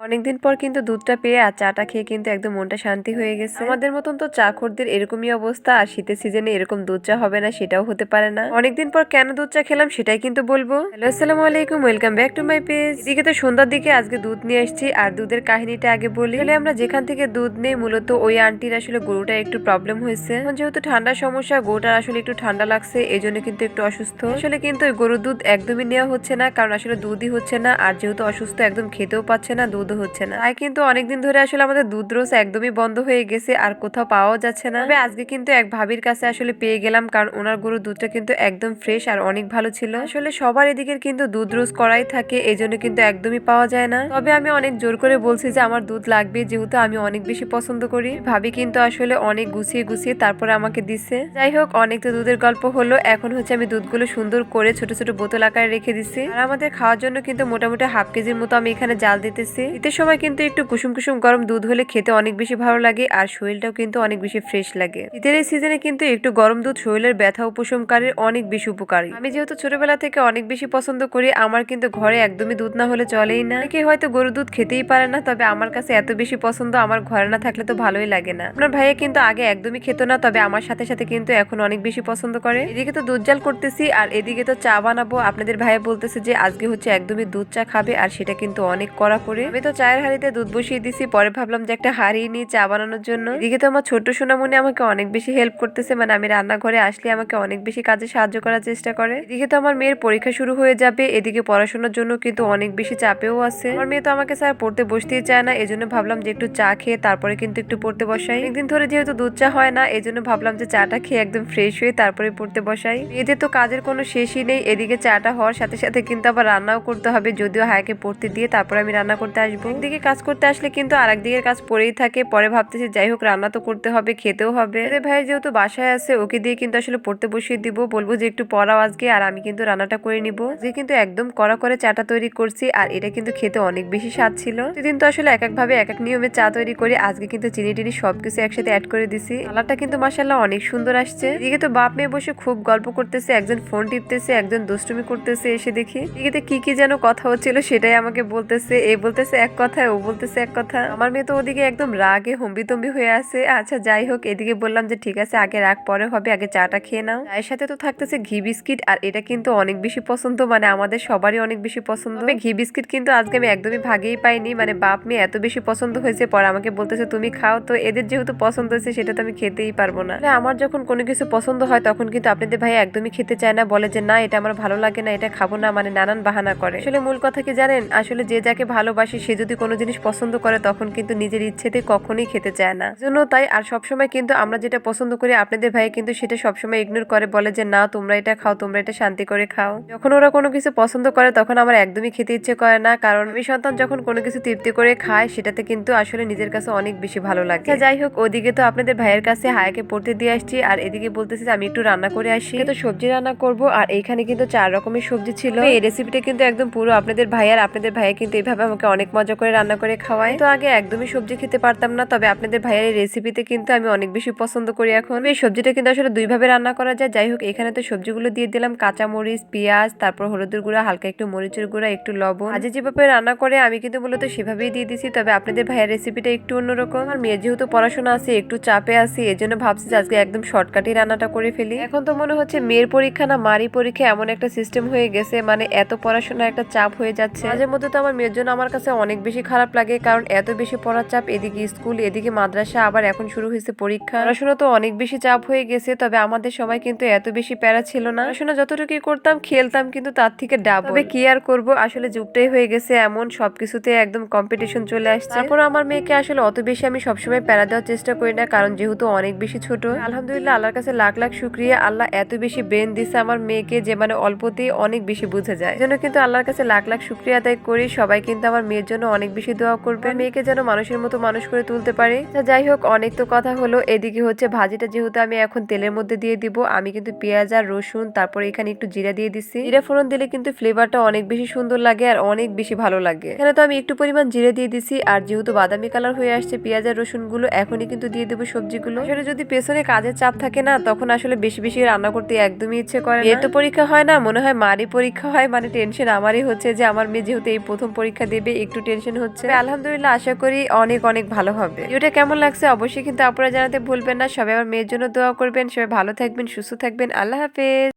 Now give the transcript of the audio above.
অনেকদিন পর কিন্তু দুধটা পেয়ে আর চাটা খেয়ে কিন্তু একদম মনটা শান্তি হয়ে গেছে। আমাদের মতন তো চা খোরদের এরকমই অবস্থা, আর শীতের সিজনে এরকম দুধ চা হবে না সেটাও হতে পারে না। অনেকদিন পর কেন দুধ চা খেলাম সেটাই কিন্তু বলবো। হ্যালো, আসসালামু আলাইকুম, welcome back to my page. এদিকে তো সন্ধ্যার দিকে আজকে দুধ নিয়ে আসছি, আর দুধের কাহিনীটা আগে বলি। তাহলে আমরা যেখান থেকে দুধ নেই, মূলত ওই আন্টির আসলে গরুটা একটু প্রবলেম হয়েছে। যেহেতু ঠান্ডার সমস্যা, গরুটার আসলে একটু ঠান্ডা লাগছে, এই জন্য কিন্তু একটু অসুস্থ। আসলে কিন্তু ওই গরুর দুধ একদমই নেওয়া হচ্ছে না, কারণ আসলে দুধই হচ্ছে না, আর যেহেতু অসুস্থ একদম খেতেও পাচ্ছে না, দুধও হচ্ছে না। তাই কিন্তু অনেকদিন ধরে আসলে আমাদের দুধ রোজ একদমই বন্ধ হয়ে গেছে, আর কোথাও পাওয়াও যাচ্ছে না। তবে আজকে কিন্তু এক ভাবির কাছে আসলে পেয়ে গেলাম, কারণ ওনার গরুর দুধটা কিন্তু একদম ফ্রেশ আর অনেক ভালো ছিল। আসলে সবার এদিকের কিন্তু দুধ রোজ করাই থাকে, এই জন্য কিন্তু একদমই পাওয়া যায় না। তবে আমি অনেক জোর করে বলছি যে আমার দুধ লাগবে, যেহেতু আমি অনেক বেশি পছন্দ করি। ভাবি কিন্তু আসলে অনেক গুছিয়ে গুছিয়ে তারপরে আমাকে দিছে। যাই হোক, অনেক তো দুধের গল্প হলো। এখন হচ্ছে আমি দুধগুলো সুন্দর করে ছোট ছোট বোতল আকারে রেখে দিছি, আর আমাদের খাওয়ার জন্য কিন্তু মোটামুটি হাফ কেজির মতো আমি এখানে জাল দিতেছি। শীতের সময় কিন্তু একটু কুসুম কুসুম গরম দুধ হলে খেতে অনেক বেশি ভালো লাগে, আর শরীরটাও কিন্তু অনেক বেশি ফ্রেশ লাগে। শীতের এই সিজনে কিন্তু একটু গরম দুধ শরীরের ব্যথা উপশমকারীর অনেক বেশি উপকারী। আমি যেহেতু ছোটবেলা থেকে অনেক বেশি পছন্দ করি, আমার কিন্তু ঘরে একদমই দুধ না হলে চলেই না। অনেকে হয়তো গরুর দুধ খেতেই পারে না, তবে আমার কাছে এত বেশি পছন্দ, আমার ঘরে না থাকলে তো ভালোই লাগে না। আপনার ভাইয়া কিন্তু আগে একদমই খেত না, তবে আমার সাথে সাথে কিন্তু এখন অনেক বেশি পছন্দ করে। এদিকে তো দুধ জাল করতেছি, আর এদিকে তো চা বানাবো। আপনাদের ভাইয়া বলতেছে যে আজকে হচ্ছে একদমই দুধ চা খাবে, আর সেটা কিন্তু অনেক কড়া করে। আমি তো চায়ের হাঁড়িতে দুধ বসিয়ে দিছি, পরে ভাবলাম যে একটা হাঁড়ি নিই চা বানানোর জন্য। এদিকে তো আমার ছোট্ট সোনামণি আমাকে অনেক বেশি হেল্প করতেছে, মানে আমি রান্নাঘরে আসলে আমাকে অনেক বেশি কাজে সাহায্য করার চেষ্টা করে। এদিকে তো আমার মেয়ের পরীক্ষা শুরু হয়ে যাবে, এদিকে পড়াশোনার জন্য কিন্তু অনেক বেশি চাপেও আছে। আমার মেয়ে তো আমাকে স্যার পড়তে বসতেই চায় না, এজন্য ভাবলাম যে একটু চা খেয়ে তারপরে কিন্তু একটু পড়তে বসাই। একদিন ধরে যেহেতু দুধ চা হয় না, এজন্য ভাবলাম যে চাটা খেয়ে একদম ফ্রেশ হয়ে তারপরে পড়তে বসাই। এদের তো কাজের কোনো শেষই নেই, এদিকে চাটা হওয়ার সাথে সাথে কিন্তু আবার রান্নাও করতে হবে, যদিও হায়াকে পড়তে দিয়ে তারপরে আমি রান্না করতে আসবো। একদিকে কাজ করতে আসলে কিন্তু আর একদিকের কাজ পড়েই থাকে। পরে ভাবতেছি যাই হোক, রান্না তো করতে হবে, খেতেও হবে। ভাই যেহেতু বাসায় আছে, ওকে দিয়ে কিন্তু আসলে পড়তে বসিয়ে দিব, বলবো যে একটু পড়াও আজকে, আর আমি কিন্তু রান্নাটা করে নিব। আজকে কিন্তু একদম কড়া করে চাটা তৈরি করছি, আর এটা কিন্তু খেতে অনেক বেশি স্বাদ ছিল। সেদিন তো আসলে এক এক ভাবে এক এক নিয়মে চা তৈরি করি, আজকে কিন্তু চিনি টিনি সবকিছু একসাথে অ্যাড করে দিছি। কালারটা কিন্তু মাশাআল্লাহ অনেক সুন্দর আসছে। এদিকে তো বাপ মেয়ে বসে খুব গল্প করতেছে, একজন ফোন টিপতেছে, একজন দুষ্টুমি করতেছে। এসে দেখি এদিকে কি কি যেন কথা হচ্ছিল, সেটাই আমাকে বলতেছে। এ বলতেছে এক কথা, ও বলতেছে এক কথা। আমার মেয়ে তো ওদিকে একদম রাগে হম্বিতম্বি হয়ে আছে। আচ্ছা যাই হোক, এদিকে বললাম যে ঠিক আছে, আগে রাগ পরে হবে, আগে চাটা খেয়ে নাও। চায়ের সাথে তো থাকতেছে ঘি বিস্কিট, আর এটা কিন্তু অনেক বেশি পছন্দ, মানে আমাদের সবারই অনেক বেশি পছন্দ। ঘি বিস্কিট কিন্তু আজকে আমি একদমই ভাগেই পাইনি, মানে বাপ মেয়ে এত বেশি পছন্দ হয়েছে, পরে আমাকে বলতেছে তুমি খাও। তো এদের যেহেতু পছন্দ হয়েছে, সেটা তো আমি খেতেই পারবো না। আমার যখন কোনো কিছু পছন্দ হয়, তখন কিন্তু আপনাদের ভাই একদমই খেতে চায় না, বলে যে না এটা আমার ভালো লাগে না, এটা খাবো না, মানে নানান বাহানা করে। আসলে মূল কথা কি জানেন, আসলে যে যাকে ভালোবাসে সে যদি কোনো জিনিস পছন্দ করে, তখন কিন্তু নিজের ইচ্ছেতে কখনোই খেতে চায় না। জন্য তাই আর সবসময় কিন্তু আমরা যেটা পছন্দ করি, আপনাদের ভাই কিন্তু সেটা সবসময় ইগনোর করে, বলে যে না তোমরা এটা খাও, তোমরা এটা শান্তি করে খাও। যখন ওরা কোনো কিছু পছন্দ করে, তখন আমার একদমই খেতে ইচ্ছে করে না, কারণ আমি সন্তান যখন কোনো কিছু তৃপ্তি করে খায়, সেটাতে কিন্তু আসলে নিজের কাছে অনেক বেশি ভালো লাগে। যাই হোক, ওদিকে তো আপনাদের ভাইয়ের কাছে হায়াকে পড়তে দিয়ে আসছি, আর এদিকে বলতেছি যে আমি একটু রান্না করে আসি, তো সবজি রান্না করব। আর এইখানে কিন্তু 4 রকমের সবজি ছিল। এই রেসিপিটা কিন্তু একদম পুরো আপনাদের ভাইয়ার। আপনাদের ভাইয়া কিন্তু এইভাবে আমাকে অনেক মজা করে রান্না করে খাওয়ায়। তো আগে একদমই সবজি খেতে পারতাম না, তবে আপনাদের ভাইয়ার এই রেসিপিতে কিন্তু আমি অনেক বেশি পছন্দ করি। এখন এই সবজিটা কিন্তু আসলে দুই ভাবে রান্না করা যায়। যাই হোক, এখানে তো সবজিগুলো দিয়ে দিলাম, কাঁচা মরিচ, পেঁয়াজ, তারপর হলুদের গুঁড়া, হালকা একটু মরিচের গুঁড়া, একটু লবণ। আজ যেভাবে রান্না করে আমি কিন্তু মূলত সেভাবেই দিয়ে দিছি, তবে আপনাদের ভাইয়ার রেসিপিটা একটু অন্যরকম। আর মেয়ের যেহেতু পড়াশোনা আছে, একটু চাপে আছি, এজন্য ভাবছি যে আজকে একদম শর্টকাটই রান্নাটা করে ফেলি। এখন তো মনে হচ্ছে মেয়ের পরীক্ষা না মারি পরীক্ষা, এমন একটা সিস্টেম হয়ে গেছে, মানে এত পড়াশোনা একটা চাপ হয়ে যাচ্ছে। মাঝে মধ্যে তো আমার মেয়ের জন্য আমার কাছে অনেক বেশি খারাপ লাগে, কারণ এত বেশি পড়ার চাপ, এদিকে স্কুল, এদিকে মাদ্রাসা, আবার এখন শুরু হয়েছে পরীক্ষা। পড়াশোনা তো অনেক বেশি চাপ হয়ে গেছে, তবে আমাদের সময় কিন্তু এত বেশি প্যারা ছিল না। পড়াশোনা যতটুকু করতাম, খেলতাম কিন্তু তার থেকে ডাবল। তবে কি আর করব, আসলে যুগটাই হয়ে গেছে এমন, সবকিছুতে একদম কম্পিটিশন চলে আসছে। তারপর আমার মেয়েকে আসলে অত বেশি আমি সবসময় প্যারা দেওয়ার চেষ্টা করি না, কারণ যেহেতু অনেক বেশি ছোট। আলহামদুলিল্লাহ, আল্লাহর কাছে লাখ লাখ শুকরিয়া, আল্লাহ এত বেশি ব্রেন দিছে আমার মেয়েকে, যে মানে অল্পতেই অনেক বেশি বুঝে যায়। এজন্য কিন্তু আল্লাহর কাছে লাখ লাখ শুকরিয়া আদায় করি। সবাই কিন্তু আমার মেয়ের জন্য অনেক বেশি দোয়া করবে, মেয়েকে যেন মানুষের মতো মানুষ করে তুলতে পারে। যাই হোক, অনেক তো কথা হলো। এদিকে হচ্ছে ভাজিটা যেহেতু আমি এখন তেলের মধ্যে দিয়ে দিব, আমি কিন্তু পেঁয়াজ আর রসুন, তারপরে এখানে একটু জিরা দিয়ে দিচ্ছি। জিরা ফোড়ন দিলে কিন্তু ফ্লেভারটা অনেক বেশি সুন্দর লাগে, আর অনেক বেশি ভালো লাগে। এখানে তো আমি একটু পরিমাণ জিরে দিয়ে দিছি, আর যেহেতু বাদামি কালার হয়ে আসছে পেঁয়াজ আর রসুন গুলো, এখনই কিন্তু দিয়ে দেবো সবজিগুলো। আসলে যদি পেছনে কাজের চাপ থাকে না, তখন আসলে বেশি বেশি রান্না করতে একদমই ইচ্ছে করে না। তো পরীক্ষা হয় না, মনে হয় মারই পরীক্ষা হয়, মানে টেনশন আমারই হচ্ছে যে আমার মেয়ে যেহেতু এই প্রথম পরীক্ষা দেবে, একটু টেনশন হচ্ছে। আলহামদুলিল্লাহ আশা করি অনেক অনেক ভালো হবে। ভিডিওটা কেমন লাগছে অবশ্যই কিন্তু আপনারা জানাতে ভুলবেন না। সবাই আমার মেয়ের জন্য দোয়া করবেন। সবাই ভালো থাকবেন, সুস্থ থাকবেন। আল্লাহ হাফেজ।